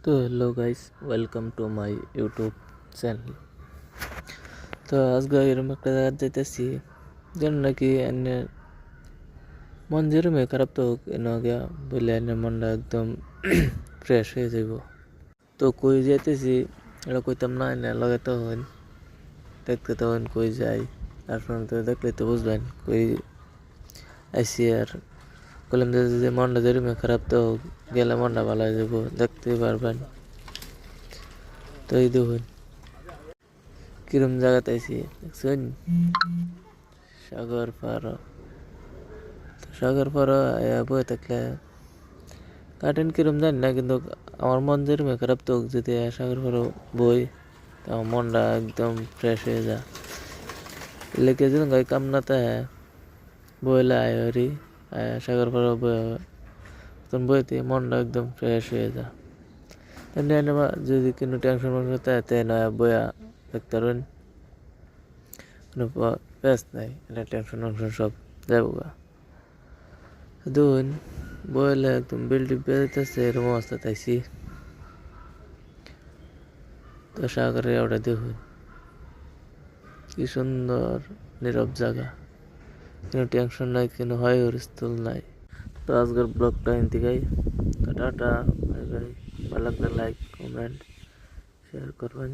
তো hello guys, welcome to my YouTube channel. তো আজকে এরকম একটা জায়গায় যাইতেছি যেন নাকি এনে মন যেরকম খারাপ তো হোক এনে গিয়া বললে এনে মনটা একদম ফ্রেশ হয়ে যাব। তো কই যাইতেছি এটা কইতাম না, এনে লগে তখন দেখতে তখন কই যাই তারপর তো দেখলে তো বুঝবেন কই আইসি। আর বললাম যে মনটা যেরকম খারাপ তো হোক, গেলে মনটা ভালো হয়ে যাবো, দেখতে পারবেন। তো এই দেখুন কিরম জায়গাতে আইসি দেখছেন, সাগর পার। সাগর পার বয়ে থাকলে কাটেন কিরম জানি না, কিন্তু আমার মন যেরকম খারাপ তো যদি সাগর পার বই তো আমার মনটা একদম ফ্রেশ হয়ে যায়। লেগে যেন গাই কামনাতে বইলে আয় হরি সাগর পার বই তখন বইতে মনটা একদম ফ্রেশ হয়ে যায়। এমনি এনে যদি কোনো টেনশন মেনশন থাকে নয় বইয়া দেখতে পারেন, কোনো ব্যস্ত নাই, এটা টেনশন টেনশন সব যাবো গা। দুন বইলে একদম বিল্ডিং বেরোতেছে এরকম অবস্থা তাইছি। তো সাগরে ওটা দেখুন কি সুন্দর নীরব জায়গা, কোনো টেনশন নাই, কোনো হয় হুলস্থুল নাই। তো আজকের ব্লগটা এন থেকেই, তো টাটা, বাই বাই। ভালো লাগলে লাইক কমেন্ট শেয়ার করবেন।